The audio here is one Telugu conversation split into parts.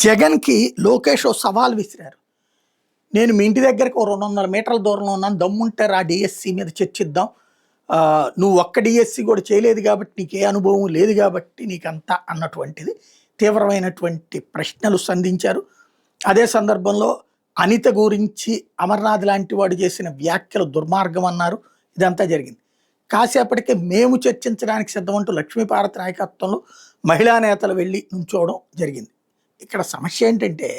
జగన్‌కి లోకేష్ ఓ సవాల్ విసిరారు. నేను మీ ఇంటి దగ్గరకి ఓ 200 మీటర్ల దూరంలో ఉన్నాను. దమ్ముంటే రా డీఎస్సీ మీద చర్చిద్దాం. నువ్వు ఒక్క డీఎస్సీ కూడా చేయలేదు కాబట్టి నీకే అనుభవం లేదు కాబట్టి నీకంతా అన్నటువంటిది తీవ్రమైనటువంటి ప్రశ్నలు సంధించారు. అదే సందర్భంలో అనిత గురించి అమర్నాథ్ లాంటి వాడు చేసిన వ్యాఖ్యలు దుర్మార్గం అన్నారు. ఇదంతా జరిగింది. కాసేపటికి మేము చర్చించడానికి సిద్ధమంటూ లక్ష్మీపార్వతి నాయకత్వంలో మహిళా నేతలు వెళ్ళి నుంచోవడం జరిగింది. ఇక్కడ సమస్య ఏంటంటే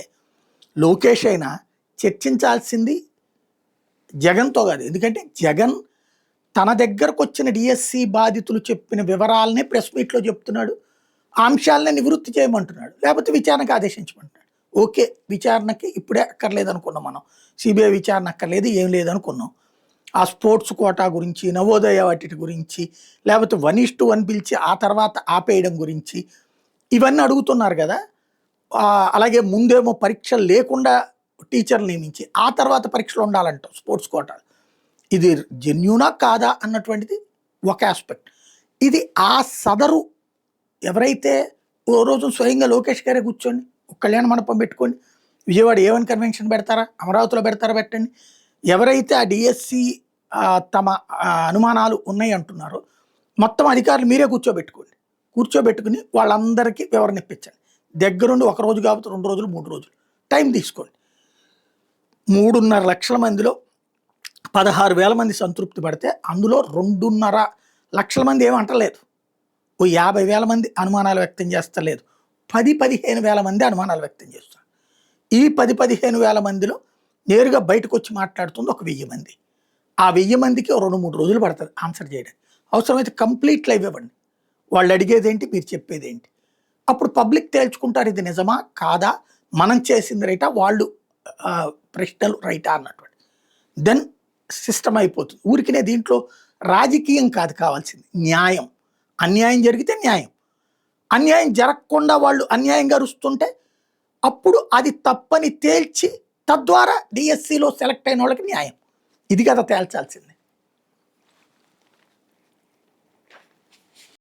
లోకేష్ అయినా చర్చించాల్సింది జగన్తో కాదు. ఎందుకంటే జగన్ తన దగ్గరకు వచ్చిన డిఎస్సి బాధితులు చెప్పిన వివరాలనే ప్రెస్ మీట్లో చెప్తున్నాడు. ఆ అంశాలనే నివృత్తి చేయమంటున్నాడు, లేకపోతే విచారణకు ఆదేశించమంటున్నాడు. ఓకే, విచారణకి ఇప్పుడే అక్కర్లేదు అనుకున్నాం మనం. సిబిఐ విచారణ అక్కర్లేదు, ఏం లేదనుకున్నాం. ఆ స్పోర్ట్స్ కోటా గురించి, నవోదయ వాటి గురించి, లేకపోతే 1:1 పిలిచి ఆ తర్వాత ఆపేయడం గురించి ఇవన్నీ అడుగుతున్నారు కదా. అలాగే ముందేమో పరీక్షలు లేకుండా టీచర్లు నియమించి ఆ తర్వాత పరీక్షలు ఉండాలంటాం స్పోర్ట్స్ కోటాలు. ఇది జెన్యూనా కాదా అన్నటువంటిది ఒక ఆస్పెక్ట్. ఇది ఆ సదరు ఎవరైతే ఓ రోజు స్వయంగా లోకేష్ గారే కూర్చోండి, ఒక కళ్యాణ మండపం పెట్టుకోండి, విజయవాడ ఏవన్ కన్వెన్షన్ పెడతారా, అమరావతిలో పెడతారా, పెట్టండి. ఎవరైతే ఆ డిఎస్సి తమ అనుమానాలు ఉన్నాయి అంటున్నారో మొత్తం అధికారులు మీరే కూర్చోబెట్టుకుని వాళ్ళందరికీ వివరణ ఇప్పించండి. దగ్గరుండి ఒక రోజు కాబట్టి 2 రోజులు 3 రోజులు టైం తీసుకోండి. 3.5 లక్షల మందిలో 16,000 మంది సంతృప్తి పడితే అందులో 2.5 లక్షల మంది ఏమంటలేదు. ఓ 50,000 మంది అనుమానాలు వ్యక్తం చేస్తలేదు. 10-15,000 మంది అనుమానాలు వ్యక్తం చేస్తారు. ఈ 10-15,000 మందిలో నేరుగా బయటకు వచ్చి మాట్లాడుతుంది ఒక 1000 మంది. ఆ 1000 మందికి 2-3 రోజులు పడుతుంది ఆన్సర్ చేయడానికి. అవసరమైతే కంప్లీట్ లైవ్ ఇవ్వండి. వాళ్ళు అడిగేది ఏంటి, మీరు చెప్పేది ఏంటి. అప్పుడు పబ్లిక్ తేల్చుకుంటారు ఇది నిజమా కాదా, మనం చేసింది రైటా, వాళ్ళు ప్రశ్నలు రైటా అన్నటువంటి. దెన్ సిస్టమ్ అయిపోతుంది. ఊరికినే దీంట్లో రాజకీయం కాదు కావాల్సింది, న్యాయం. అన్యాయం జరిగితే న్యాయం, అన్యాయం జరగకుండా వాళ్ళు అన్యాయంగా రుస్తుంటే అప్పుడు అది తప్పని తేల్చి తద్వారా డిఎస్సిలో సెలెక్ట్ అయిన వాళ్ళకి న్యాయం. ఇది కదా తేల్చాల్సింది.